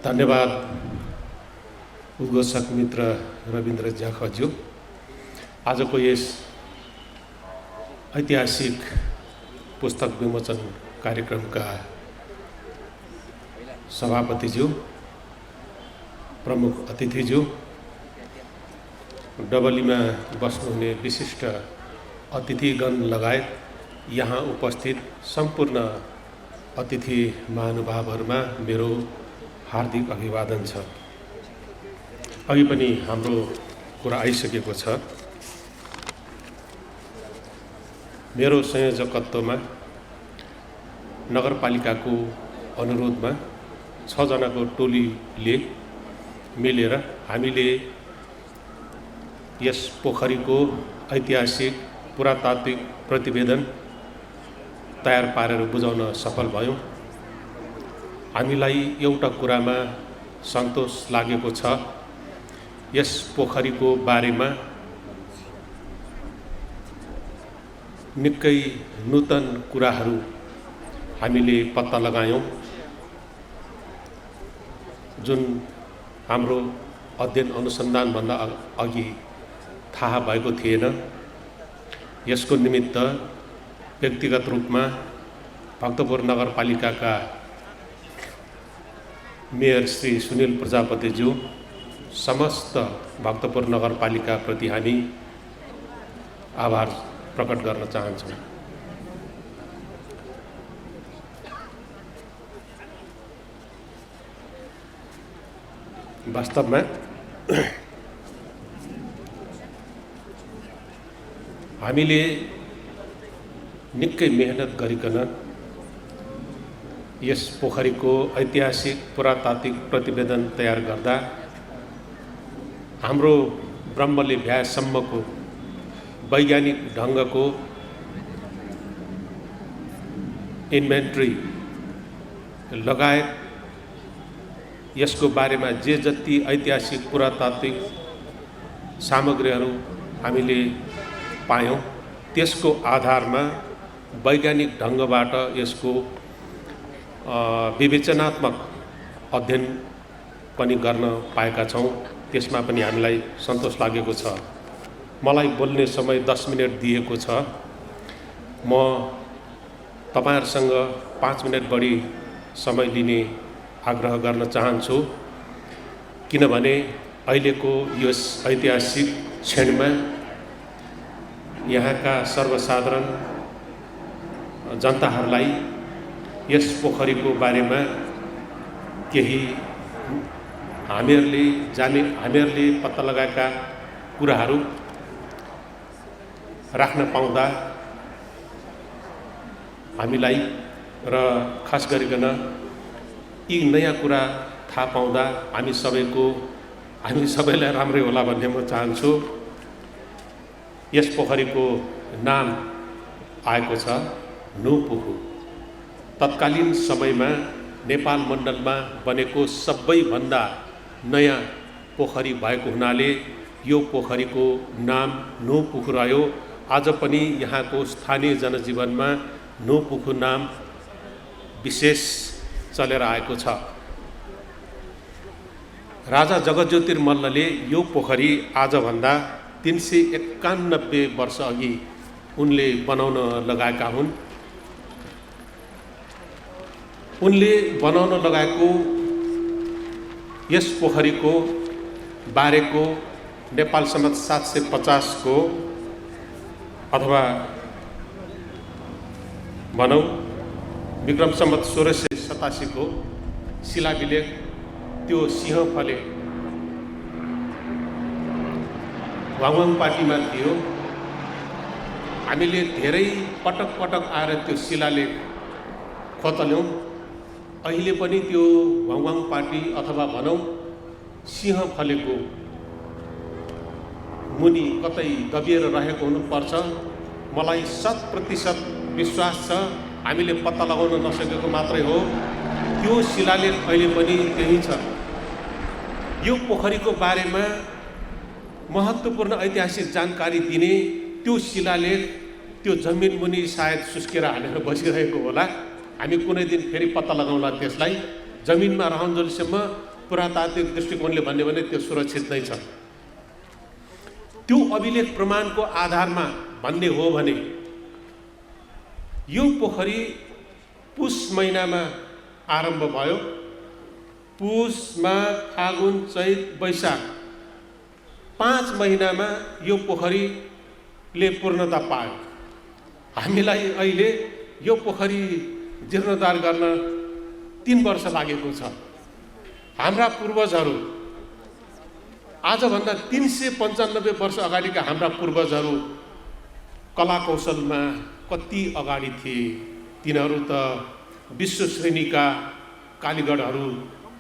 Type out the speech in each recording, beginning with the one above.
धन्यवाद उद्घोषक मित्र रविन्द्र जाखज्यू। आजको यस ऐतिहासिक पुस्तक विमोचन कार्यक्रमका सभापतिज्यू, प्रमुख अतिथिज्यू, डबलीमा बस्नुहुने विशिष्ट अतिथिगण लगायत यहाँ उपस्थित सम्पूर्ण अतिथि महानुभावहरूमा मेरो हार्दिक अभिवादन छ। अघि पनि हाम्रो कुरा आइसकेको छ। मेरो संयोजकत्वमा नगरपालिकाको अनुरोधमा 6 जनाको टोलीले मिलेर हामीले यस पोखरीको ऐतिहासिक पुरातात्विक प्रतिवेदन तयार पारेर बुझाउन सफल भयौँ। हामीलाई एउटा कुरामा सन्तोष लागेको छ, यस पोखरीको बारेमा निकै नूतन कुराहरू हामीले पत्ता लगायौँ जुन हाम्रो अध्ययन अनुसन्धानभन्दा अघि थाहा भएको थिएन। यसको निमित्त व्यक्तिगत रूपमा भक्तपुर नगरपालिकाका मेयर श्री सुनिल प्रजापतिज्यू, समस्त भक्तपुर नगरपालिका प्रति हामी आभार प्रकट गर्न चाहन्छौँ। वास्तवमा हामीले निकै मेहनत गरिकन यस पोखरीको ऐतिहासिक पुरातात्विक प्रतिवेदन तयार गर्दा हाम्रो ब्रह्मले भ्याएसम्मको वैज्ञानिक ढङ्गको इन्भेन्ट्री लगायत यसको बारेमा जे जति ऐतिहासिक पुरातात्विक सामग्रीहरू हामीले पायौँ, त्यसको आधारमा वैज्ञानिक ढङ्गबाट यसको विवेचनात्मक अध्ययन पनि गर्न पाएका छौँ। त्यसमा पनि हामीलाई सन्तोष लागेको छ। मलाई बोल्ने समय 10 मिनट दिएको छ। म तपाईहरुसँग 5 मिनट बढी समय लिने आग्रह गर्न चाहन्छु, किनभने अहिलेको यस ऐतिहासिक क्षणमा यहाँका सर्वसाधारण जनताहरूलाई यस पोखरीको बारेमा केही हामीहरूले पत्ता लगाएका कुराहरू राख्न पाउँदा हामीलाई र खास गरिकन यी नयाँ कुरा थाहा पाउँदा हामी सबैलाई राम्रै होला भन्ने म चाहन्छु। यस पोखरीको नाम आएको छ नुपुखु। तत्कालीन समयमा नेपाल मण्डलमा बनेको सबैभन्दा नयाँ पोखरी भएको हुनाले यो पोखरीको नाम नुपुखु रह्यो। आज पनि यहाँको स्थानीय जनजीवनमा नुपुखु नाम विशेष चलेर आएको छ। राजा जगज्योतिर मल्लले यो पोखरी आजभन्दा 391 वर्ष अघि उनले बनाउन लगाएका हुन्। उनले बनाउन लगाएको यस पोखरीको बारेको नेपाल सम्मत 750 को अथवा भनौँ विक्रम सम्मत 1687 को शिलाभिलेख त्यो सिंहफले वाङवाङ पार्टीमा थियो। हामीले धेरै पटक आएर त्यो शिलालेख खोतल्यौँ। अहिले पनि त्यो वाङवाङ पार्टी अथवा भनौँ सिंहफलेको मुनि कतै दबिएर रहेको हुनुपर्छ। मलाई 100% विश्वास छ। हामीले पत्ता लगाउन नसकेको मात्रै हो, त्यो शिलालेख अहिले पनि त्यही छ। यो पोखरीको बारेमा महत्त्वपूर्ण ऐतिहासिक जानकारी दिने त्यो शिलालेख त्यो जमिन मुनि सायद सुस्केर हालेर बसिरहेको होला। हामी कुनै दिन फेरि पत्ता लगाउँला त्यसलाई। जमिनमा रहन्जेलसम्म पुरातात्विक दृष्टिकोणले भन्यो भने त्यो सुरक्षित नै छ। त्यो अभिलेख प्रमाणको आधारमा भन्ने हो भने यो पोखरी पुष महिनामा आरम्भ भयो। पुषमा फागुन चैत वैशाख 5 महिनामा यो पोखरीले पूर्णता पायो। हामीलाई अहिले यो पोखरी जीर्णोद्धार गर्न 3 वर्ष लागेको छ। हाम्रा पूर्वजहरू आजभन्दा 395 वर्ष अगाडिका हाम्रा पूर्वजहरू कला कौशलमा कति अगाडि थिए। तिनीहरू त विश्व श्रेणीका कालीगढहरू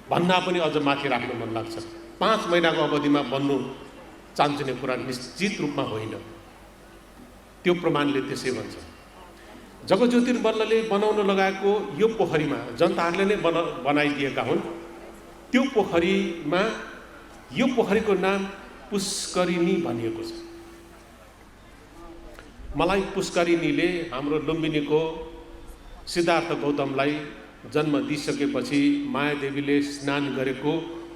भन्दा पनि अझ माथि राख्न मन लाग्छ। 5 महिनाको अवधिमा बन्नु चान्चुने कुरा निश्चित रूपमा होइन। त्यो प्रमाणले त्यसै भन्छ। जगज्योतिर्मल्लले बनाउन लगाएको यो पोखरीमा जनताहरूले नै बनाइदिएका हुन्। त्यो पोखरीमा यो पोखरीको नाम पुष्करिणी भनिएको छ। मलाई पुष्करिणीले हाम्रो लुम्बिनीको सिद्धार्थ गौतमलाई जन्म दिइसकेपछि मायादेवीले स्नान गरेको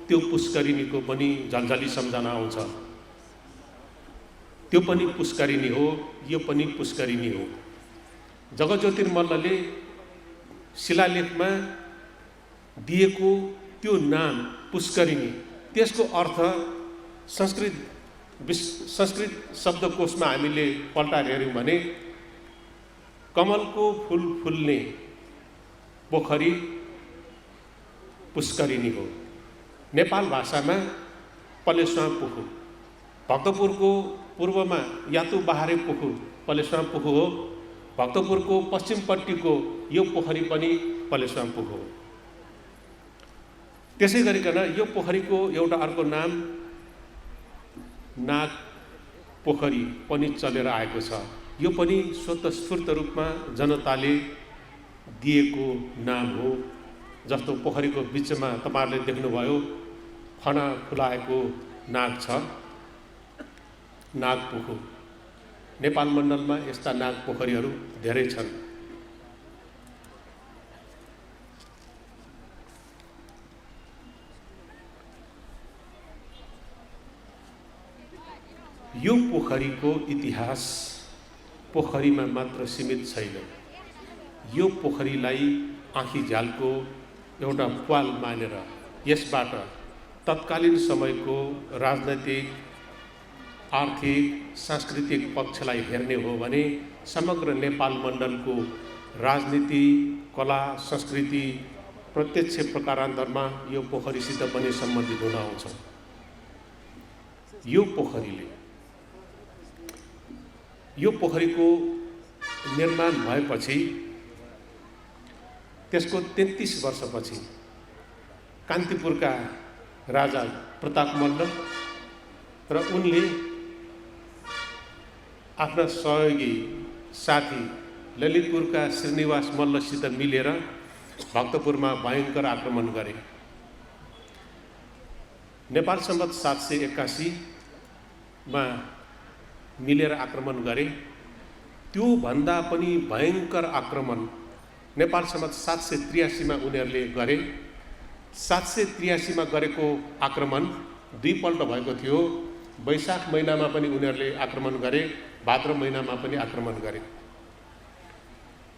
त्यो पुष्करिणीको पनि झलझली सम्झना आउँछ। त्यो पनि पुष्करिणी हो, यो पनि पुष्करिणी हो। जगज्योतिर्मल्लले शिलालेखमा दिएको त्यो नाम पुष्करिणी, त्यसको अर्थ संस्कृत शब्दकोशमा हामीले पल्टाएर हेऱ्यौँ भने कमलको फूल फुल्ने पोखरी पुष्करिणी हो। नेपाल भाषामा पलेश्वा पुखु, भक्तपुरको पूर्वमा यातु बहारे पुखु पलेश्वा पुखु हो। भक्तपुरको पश्चिमपट्टिको यो पोखरी पनि पलेश्वा पुखु हो। त्यसै गरिकन यो पोखरीको एउटा अर्को नाम नाग पोखरी पनि चलेर आएको छ। यो पनि स्वतस्फूर्त रूपमा जनताले दिएको नाम हो। जस्तो पोखरीको बिचमा तपाईहरुले देख्नुभयो फना फुलाएको नाग छ, नाग पोखु। नेपाल मण्डलमा यस्ता नाग पोखरीहरू धेरै छन्। यो पोखरीको इतिहास पोखरीमा मात्र सीमित छैन। यो पोखरीलाई आँखीझ्यालको एउटा प्वाल मानेर यसबाट तत्कालीन समयको राजनैतिक, आर्थिक, सांस्कृतिक पक्षलाई हेर्ने हो भने समग्र नेपाल मण्डलको राजनीति, कला, संस्कृति प्रत्यक्ष प्रकारान्तरमा यो पोखरीसित पनि सम्बन्धित हुन आउँछ। यो पोखरीको निर्माण भएपछि त्यसको 33 वर्षपछि कान्तिपुरका राजा प्रताप मल्ल र उनले आफ्ना सहयोगी साथी ललितपुरका श्रीनिवास मल्लसित मिलेर भक्तपुरमा भयंकर आक्रमण गरे। नेपाल सम्वत 781 मा मिलेर आक्रमण गरे। त्यो भन्दा पनि भयंकर आक्रमण नेपाल सम्वत 783 मा उनीहरूले गरे। 783 मा गरेको आक्रमण 2 पल्ट भएको थियो। वैशाख महिनामा पनि उनीहरूले आक्रमण गरे, भाद्र महिनामा पनि आक्रमण गरे।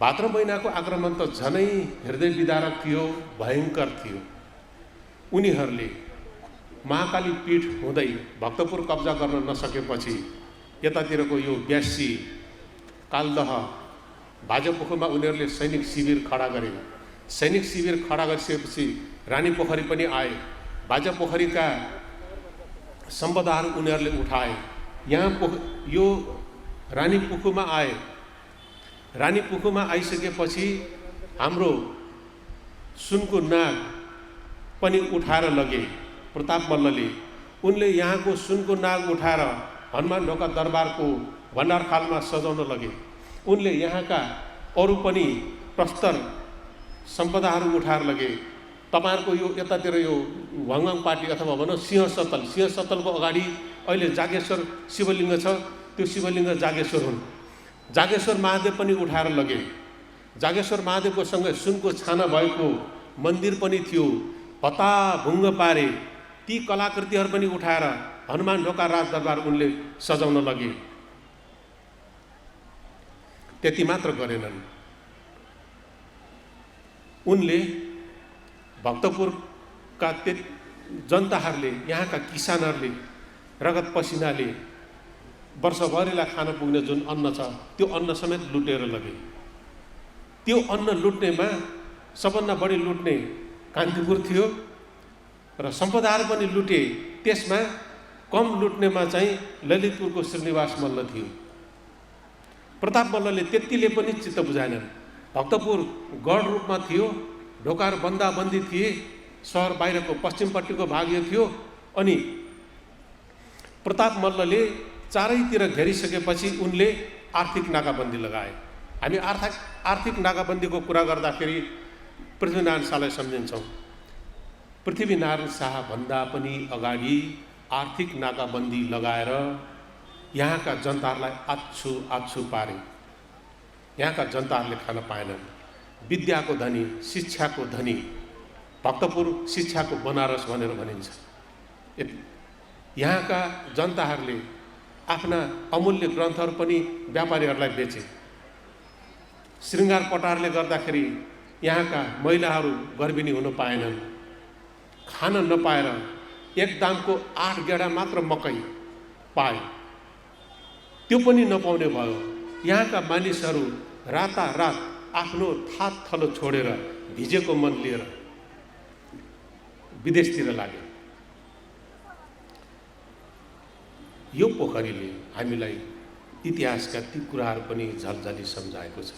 भाद्र महिनाको आक्रमण त झनै हृदय विदारक थियो, भयंकर थियो। उनीहरूले महाकाली पीठ हुँदै भक्तपुर कब्जा गर्न नसकेपछि यतातिरको यो ब्यासी, कालदह, भाजपोखरीमा उनीहरूले सैनिक शिविर खडा गरे। सैनिक शिविर खडा गरिसकेपछि रानी पोखरी पनि आए। भाजपोखरीका सम्पदाहरू उनीहरूले उठाए। यहाँ यो रानी पुखुमा आए। रानी पुखुमा आइसकेपछि हाम्रो सुनको नाग पनि उठाएर लगे प्रताप मल्लले। उनले यहाँको सुनको नाग उठाएर हनुमान ढोका दरबारको भण्डारखालमा सजाउन लगे। उनले यहाँका अरू पनि प्रस्तर सम्पदाहरू उठाएर लगे। तपाईहरुको यो यतातिर यो वाङवाङ पार्टी अथवा भनौँ सिंहसतलको अगाडि अहिले जागेश्वर शिवलिङ्ग छ। त्यो शिवलिङ्ग जागेश्वर हुन्। जागेश्वर महादेव पनि उठाएर लगे। जागेश्वर महादेवको सँगै सुनको छाना भएको मन्दिर पनि थियो। भत्ताभुङ्ग पारे। ती कलाकृतिहरू पनि उठाएर हनुमान ढोका राजदरबार उनले सजाउन लगे। त्यति मात्र गरेनन्, उनले भक्तपुरका जनताहरूले, यहाँका किसानहरूले रगत पसिनाले वर्षभरिलाई खान पुग्ने जुन अन्न छ त्यो अन्न समेत लुटेर लगे। त्यो अन्न लुट्नेमा सबभन्दा बढी लुट्ने कान्तिपुर थियो र सम्पदाहरू पनि लुटे। त्यसमा कम लुट्नेमा चाहिँ ललितपुरको श्रीनिवास मल्ल थियो। प्रताप मल्लले त्यतिले पनि चित्त बुझाएनन्। भक्तपुर गढ रूपमा थियो, ढोकाहरू बन्दाबन्दी थिए, सहर बाहिरको पश्चिमपट्टिको भाग यो थियो। अनि प्रताप मल्लले चारैतिर घेरिसकेपछि उनले आर्थिक नाकाबन्दी लगाए। हामी आर्थिक नाकाबन्दीको कुरा गर्दाखेरि पृथ्वीनारायण शाहलाई सम्झिन्छौँ। पृथ्वीनारायण शाह भन्दा पनि अगाडि आर्थिक नाकाबन्दी लगाएर यहाँका जनताहरूलाई आछु पारे। यहाँका जनताहरूले खान पाएनन्। विद्याको धनी, शिक्षाको धनी, भक्तपुर शिक्षाको बनारस भनेर भनिन्छ। यहाँका जनताहरूले आफ्ना अमूल्य ग्रन्थहरू पनि व्यापारीहरूलाई बेचे। श्रृङ्गार पटारले गर्दाखेरि यहाँका महिलाहरू गर्भिणी हुन पाएनन्। खान नपाएर एक दामको 8 गेडा मात्र मकै पाए, त्यो पनि नपाउने भयो। यहाँका मानिसहरू रातारात आफ्नो थात थलो छोडेर भिजेको मन लिएर विदेशतिर लागे। यो पोखरीले हामीलाई इतिहासका ती कुराहरू पनि झल्झली सम्झाएको छ।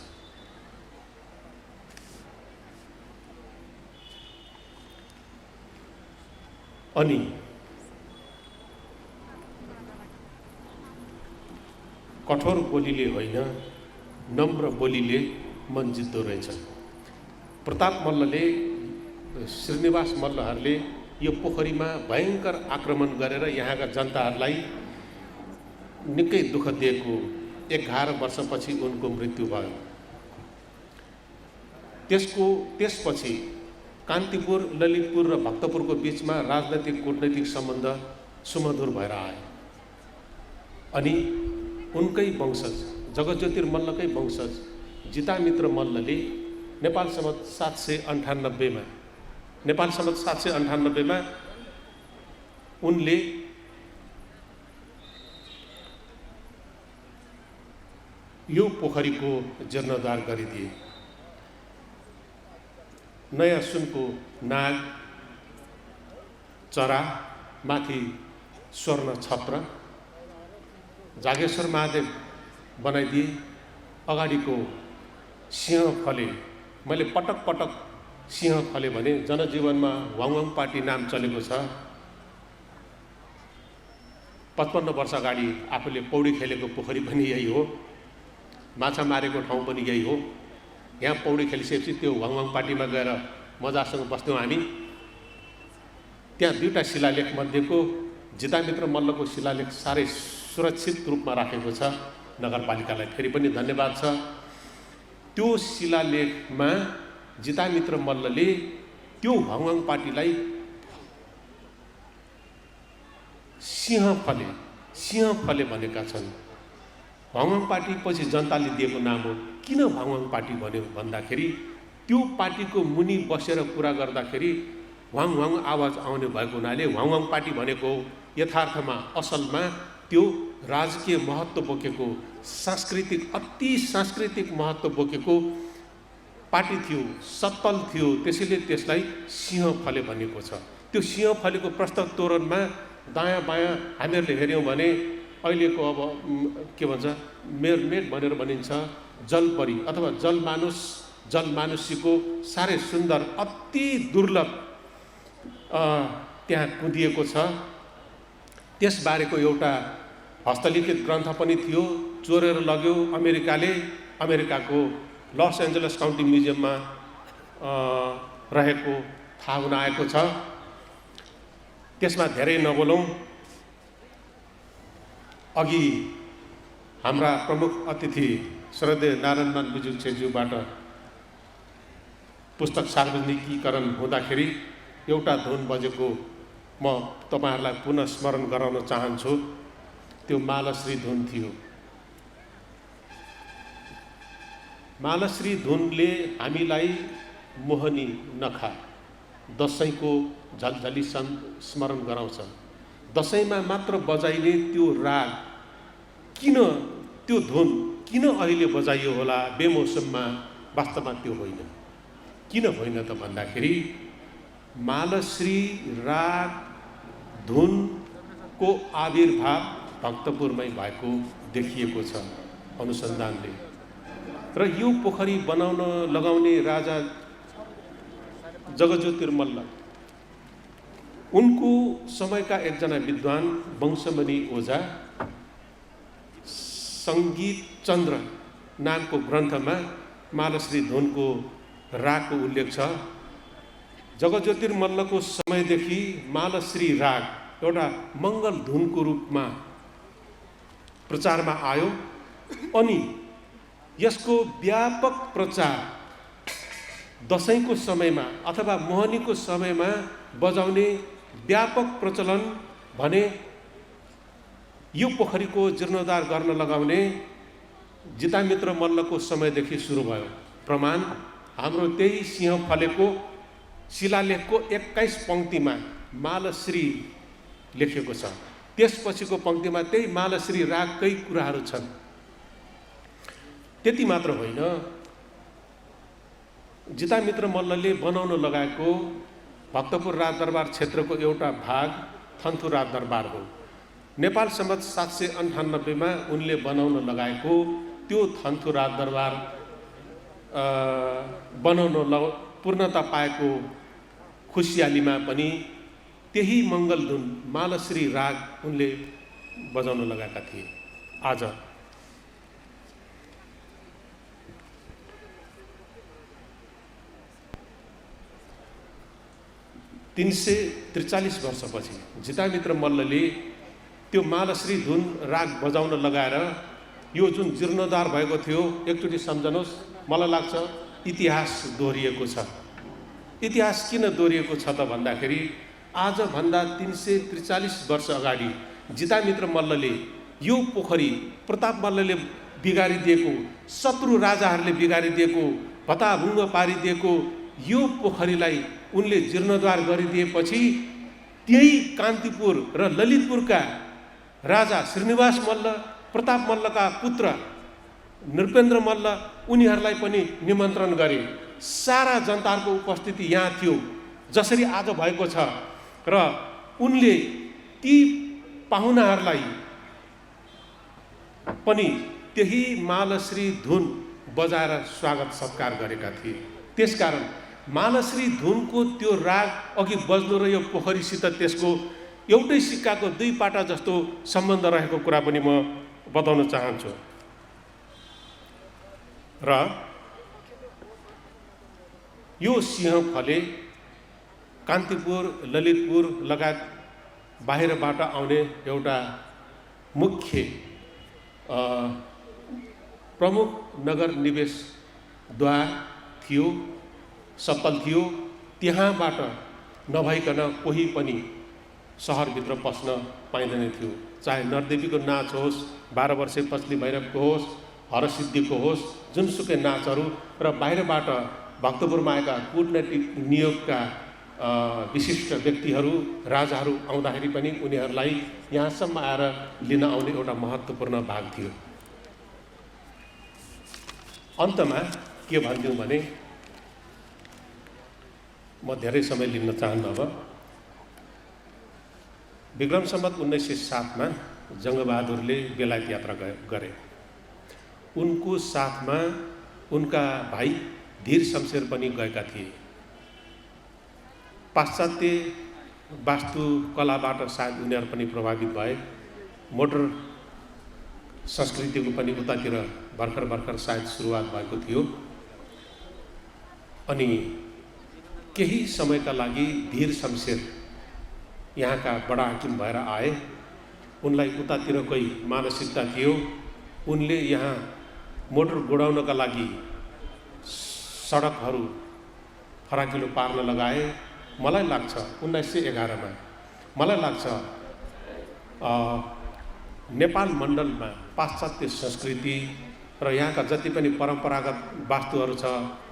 अनि कठोर बोलीले होइन, नम्र बोलीले मन जित्दो रहेछ। प्रताप मल्लले, श्रीनिवास मल्लहरूले यो पोखरीमा भयङ्कर आक्रमण गरेर यहाँका जनताहरूलाई निकै दुःख दिएको 11 वर्षपछि उनको मृत्यु भयो। त्यसपछि कान्तिपुर, ललितपुर र भक्तपुरको बीचमा राजनैतिक कूटनैतिक सम्बन्ध सुमधुर भएर आए। अनि उनकै वंशज, जगज्योतिर मल्लकै वंशज जितामित्र मल्लले नेपाल सम्वत 798 मा उनले यो पोखरीको जीर्णोद्धार गरिदिए। नयाँ सुनको नाग, चरा, माथि स्वर्ण छत्र, जागेश्वर महादेव बनाइदिए। अगाडिको सिंह फले, मैले पटक पटक सिंह फले भने जनजीवनमा वाङवाङ पार्टी नाम चलेको छ। 55 वर्ष अगाडि आफूले पौडी खेलेको पोखरी पनि यही हो, माछा मारेको ठाउँ पनि यही हो। यहाँ पौडी खेलिसकेपछि त्यो वाङवाङ पार्टीमा गएर मजासँग बस्थ्यौँ हामी। त्यहाँ 2टा शिलालेख मध्येको जितामित्र मल्लको शिलालेख साह्रै सुरक्षित रूपमा राखेको छ। नगरपालिकालाई फेरि पनि धन्यवाद छ। त्यो शिलालेखमा जितामित्र मल्लले त्यो वाङवाङ पार्टीलाई सिंह फले भनेका छन्। वाङवाङ पार्टी पछि जनताले दिएको नाम हो। किन वाङवाङ पार्टी भन्यो भन्दाखेरि त्यो पार्टीको मुनि बसेर कुरा गर्दाखेरि वाङ वाङ आवाज आउने भएको हुनाले वाङवाङ पार्टी भनेको यथार्थमा असलमा त्यो राजकीय महत्त्व बोकेको, अति सांस्कृतिक महत्त्व बोकेको पार्टी थियो, सत्तल थियो। त्यसैले त्यसलाई सिंह फले भनेको छ। त्यो सिंह फलेको प्रस्ताव तोरणमा दायाँ बायाँ हामीहरूले हेऱ्यौँ भने अहिलेको अब के भन्छ मेरमेड भनेर भनिन्छ, जलपरी अथवा जलमानुषीको साह्रै सुन्दर, अति दुर्लभ त्यहाँ कुदिएको छ। त्यसबारेको एउटा हस्तलिखित ग्रन्थ पनि थियो, चोरेर लग्यो अमेरिकाले। अमेरिकाको लस एन्जलस काउन्टी म्युजियममा रहेको थाहा हुन आएको छ। त्यसमा धेरै नबोलौँ। अघि हाम्रा प्रमुख अतिथि श्रद्धेय नारायणमान बिजुल छेज्यूबाट पुस्तक सार्वजनिकीकरण हुँदाखेरि एउटा धुन बजेको म तपाईहरुलाई पुनः स्मरण गराउन चाहन्छु। त्यो मालश्री धुन थियो। मालश्री धुनले हामीलाई मोहनी नखा दशैंको झलझली स्मरण गराउँछ। दशैंमा मात्र बजाइने त्यो राग किन, त्यो धुन किन अहिले बजाइयो होला बेमौसममा? वास्तवमा त्यो होइन। किन होइन त भन्दाखेरि मालश्री राग धुनको आविर्भाव भक्तपुरमै भएको देखिएको छ अनुसन्धानले। र यो पोखरी बनाउन लगाउने राजा जगज्योतिर मल्ल, उनको समयका एकजना विद्वान वंशमणि ओझा संगीत चन्द्र नामको ग्रन्थमा मालश्री धुनको रागको उल्लेख छ। जगज्योतिर मल्लको समयदेखि मालश्री राग एउटा मङ्गल धुनको रूपमा प्रचारमा आयो अनि यसको व्यापक प्रचार दशैंको समयमा अथवा मोहनीको समयमा बजाउने व्यापक प्रचलन भने यो पोखरीको जीर्णोद्धार गर्न लगाउने जितामित्र मल्लको समयदेखि सुरु भयो। प्रमाण हाम्रो त्यही सिंह फलेको शिलालेखको 21 पंक्तिमा मालश्री लेखेको छ। त्यसपछिको पंक्तिमा त्यही मालश्री रागकै कुराहरू छन्। त्यति मात्र होइन, जितामित्र मल्लले बनाउन लगाएको भक्तपुर राजदरबार क्षेत्रको एउटा भाग थन्थु राजदरबार हो। नेपाल सम्वत 798 मा उनले बनाउन लगाएको त्यो थन्थु राजदरबार बनाउन पूर्णता पाएको खुसियालीमा पनि त्यही मङ्गल धुन मालश्री राग उनले बजाउन लगाएका थिए। आज 343 वर्षपछि जितामित्र मल्लले त्यो मालश्री धुन राग बजाउन लगाएर यो जुन जीर्णोद्धार भएको थियो, एकचोटि सम्झनुहोस्। मलाई लाग्छ इतिहास दोहोरिएको छ। इतिहास किन दोहोरिएको छ त भन्दाखेरि आजभन्दा 343 वर्ष अगाडि जितामित्र मल्लले यो पोखरी प्रताप मल्लले बिगारिदिएको, शत्रु राजाहरूले बिगारिदिएको, भताभुङ्ग पारिदिएको यो पोखरीलाई उनले जीर्णोद्धार गरिदिएपछि त्यही कान्तिपुर र ललितपुरका राजा श्रीनिवास मल्ल, प्रताप मल्लका पुत्र नृपेन्द्र मल्ल उनीहरूलाई पनि निमन्त्रण गरे। सारा जनताको उपस्थिति यहाँ थियो जसरी आज भएको छ र उनले ती पाहुनाहरूलाई पनि त्यही मालश्री धुन बजाएर स्वागत सत्कार गरेका थिए। त्यसकारण मालश्री धुनको त्यो राग अघि बज्नु र यो पोखरीसित त्यसको एउटै सिक्काको दुई पाटा जस्तो सम्बन्ध रहेको कुरा पनि म बताउन चाहन्छु। र यो सिंह फले कान्तिपुर, ललितपुर लगायत बाहिरबाट आउने एउटा मुख्य प्रमुख नगर निवेशद्वार थियो, सत्तल थियो। त्यहाँबाट नभइकन कोही पनि सहरभित्र पस्न पाइँदैन थियो। चाहे नरदेवीको नाच होस्, 12 वर्षे पछली भैरवको होस्, हरसिद्धिको होस्, जुनसुकै नाचहरू र बाहिरबाट भक्तपुरमा आएका कूटनैतिक नियोगका विशिष्ट व्यक्तिहरू, राजाहरू आउँदाखेरि पनि उनीहरूलाई यहाँसम्म आएर लिन आउने एउटा महत्त्वपूर्ण भाग थियो। अन्तमा के भनिदिउँ भने म धेरै समय लिन चाहन्न। अब विक्रम सम्वत 1907 मा जङ्गबहादुरले बेलायत यात्रा गरे। उनको साथमा उनका भाइ धीर शमशेर पनि गएका थिए। पाश्चात्य वास्तुकलाबाट सायद उनीहरू पनि प्रभावित भए। मोटर संस्कृतिको पनि उतातिर भर्खर भर्खर सायद सुरुवात भएको थियो। अनि केही समयका लागि धीर शमशेर यहाँका बडा हाकिम भएर आए। उनलाई उतातिरकै मानसिकता थियो। उनले यहाँ मोटर गुडाउनका लागि सडकहरू फराकिलो पार्न लगाए। मलाई लाग्छ 1911 मा मलाई लाग्छ नेपाल मण्डलमा पाश्चात्य संस्कृति र यहाँका जति पनि परम्परागत वास्तुहरू छ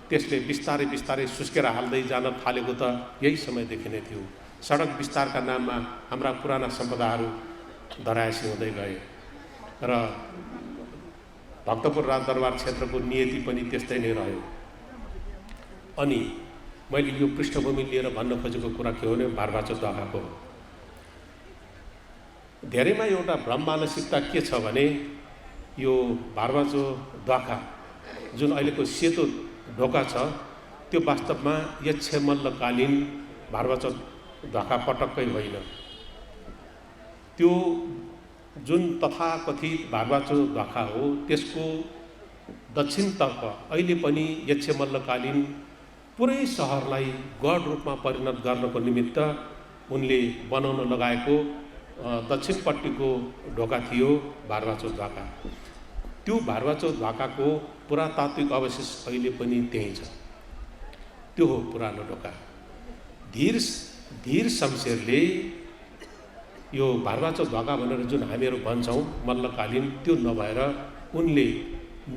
त्यसले बिस्तारै बिस्तारै सुस्केर हाल्दै जान थालेको त यही समयदेखि नै थियो। सडक विस्तारका नाममा हाम्रा पुराना सम्पदाहरू धरायसी हुँदै गए र भक्तपुर राजदरबार क्षेत्रको नियति पनि त्यस्तै नै रह्यो। अनि मैले यो पृष्ठभूमि लिएर भन्न खोजेको कुरा के हो भने भारवाचो द्वाखाको हो। धेरैमा एउटा भ्रम मानसिकता के छ भने यो भारवाचो द्वाखा जुन अहिलेको सेतो ढोका छ त्यो वास्तवमा यक्षमल्लकालीन भारवाचो द्वाखा पटक्कै होइन। त्यो जुन तथाकथित भारवाचो द्वाखा हो त्यसको दक्षिणतर्फ अहिले पनि यक्षमल्लकालीन पुरै सहरलाई गढ रूपमा परिणत गर्नको निमित्त उनले बनाउन लगाएको दक्षिणपट्टिको ढोका थियो भारवाचो द्वाखा। त्यो भारवाचो द्वाखाको पुरातात्विक अवशेष अहिले पनि त्यही छ। त्यो हो पुरानो ढोका। धीर शमशेरले यो भारवाचो द्वाखा भनेर जुन हामीहरू भन्छौँ मल्लकालीन त्यो नभएर उनले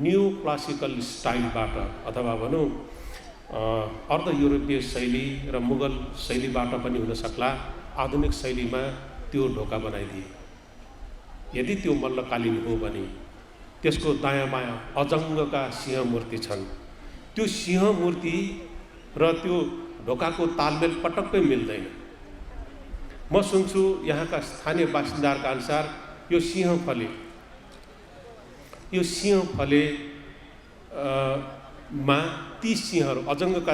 न्यू क्लासिकल स्टाइलबाट अथवा भनौँ अर्ध युरोपीय शैली र मुगल शैलीबाट पनि हुन सक्ला आधुनिक शैलीमा त्यो ढोका बनाइदिए। यदि त्यो मल्लकालीन हो भने त्यसको दायाँ बायाँ अजङ्गका सिंह मूर्ति छन्। त्यो सिंह मूर्ति र त्यो ढोकाको तालमेल पटक्कै मिल्दैन। म सुन्छु यहाँका स्थानीय बासिन्दाहरूका अनुसार यो सिंह फले मा ती सिंहहरू अजङ्गका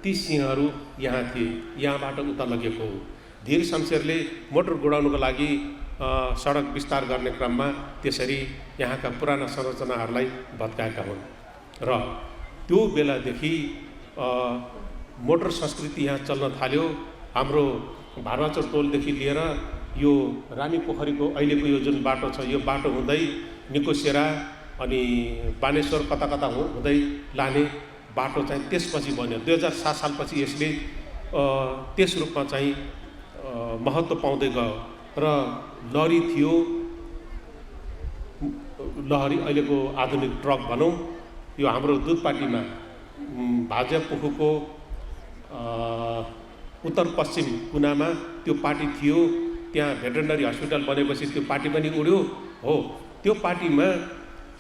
ती सिंहहरू यहाँ थिए, यहाँबाट उता लगेको हो। धीर शमशेरले मोटर गुडाउनको लागि सडक विस्तार गर्ने क्रममा त्यसरी यहाँका पुराना संरचनाहरूलाई भत्काएका हुन् र त्यो बेलादेखि मोटर संस्कृति यहाँ चल्न थाल्यो। हाम्रो भारवाचो टोलदेखि लिएर यो रानी पोखरीको अहिलेको यो जुन बाटो छ यो बाटो हुँदै निकोसेरा अनि बानेश्वर कता कता हुँदै लाने बाटो चाहिँ त्यसपछि बन्यो। 2007 सालपछि यसले त्यस रूपमा चाहिँ महत्त्व पाउँदै गयो र लहरी थियो। लहरी अहिलेको आधुनिक ट्रक भनौँ यो हाम्रो दुधपाटीमा भाजपुखुको उत्तर पश्चिम कुनामा त्यो पार्टी थियो। त्यहाँ भेटरनरी हस्पिटल बनेपछि त्यो पार्टी पनि उड्यो हो। त्यो पार्टीमा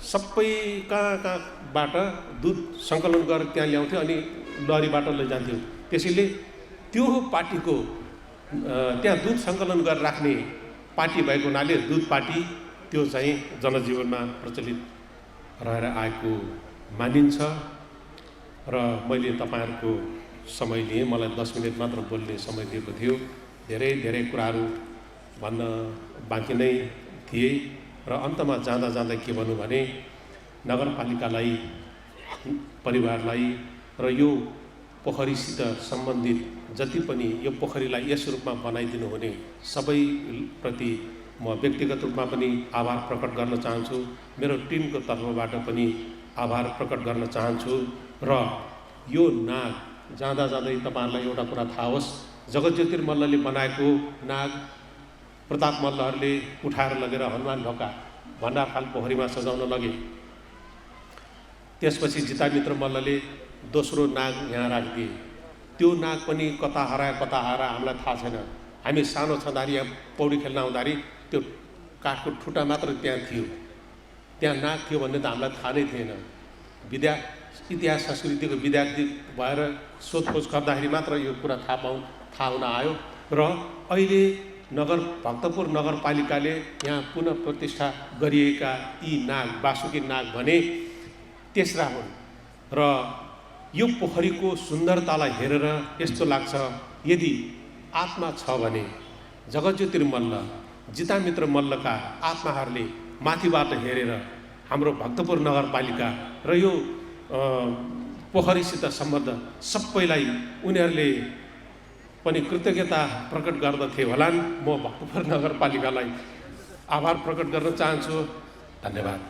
सबै कहाँबाट दुध सङ्कलन गरेर त्यहाँ ल्याउँथ्यो अनि लहरीबाट लैजान्थ्यो। त्यसैले त्यो पार्टीको त्यहाँ दुध सङ्कलन गरेर राख्ने पार्टी भएको हुनाले दुध पार्टी त्यो चाहिँ जनजीवनमा प्रचलित रहेर आएको मानिन्छ। र मैले तपाईँहरूको समय लिएँ, मलाई 10 मिनट मात्र बोल्ने समय दिएको थियो। धेरै कुराहरू भन्न बाँकी नै थिए र अन्तमा जाँदा जाँदै के भन्नु भने नगरपालिकालाई परिवारलाई र यो पोखरीसित सम्बन्धित जति पनि यो पोखरीलाई यस रूपमा बनाइदिनु हुने सबैप्रति म व्यक्तिगत रूपमा पनि आभार प्रकट गर्न चाहन्छु। मेरो टिमको तर्फबाट पनि आभार प्रकट गर्न चाहन्छु। र यो नाग जाँदा जाँदै तपाईँहरूलाई एउटा कुरा थाहा होस्, जगतज्योति मल्लले बनाएको नाग प्रताप मल्लहरूले उठाएर लगेर हनुमान ढोका भण्डारखाल पोखरीमा सजाउन लगे। त्यसपछि जितामित्र मल्लले दोस्रो नाग यहाँ राखिदिए। त्यो नाग पनि कता हरायो हामीलाई थाहा छैन। हामी सानो छँदाखेरि यहाँ पौडी खेल्न आउँदाखेरि त्यो काठको ठुटा मात्र त्यहाँ थियो। त्यहाँ नाग थियो भन्ने त हामीलाई थाहा नै थिएन। इतिहास संस्कृतिको विद्यार्थी भएर सोधखोज गर्दाखेरि मात्र यो कुरा थाहा हुन आयो। र अहिले भक्तपुर नगरपालिकाले यहाँ पुनः प्रतिष्ठा गरिएका यी नाग वासुकी नाग भने तेस्रा हुन्। र यो पोखरीको सुन्दरतालाई हेरेर यस्तो लाग्छ यदि आत्मा छ भने जगतज्योति मल्ल जितामित्र मल्लका आत्माहरूले माथिबाट हेरेर हाम्रो भक्तपुर नगरपालिका र यो पोखरीसित सम्बन्ध सबैलाई उनीहरूले पनि कृतज्ञता प्रकट गर्दथे होलान्। म भक्तपुर नगरपालिकालाई आभार प्रकट गर्न चाहन्छु। धन्यवाद।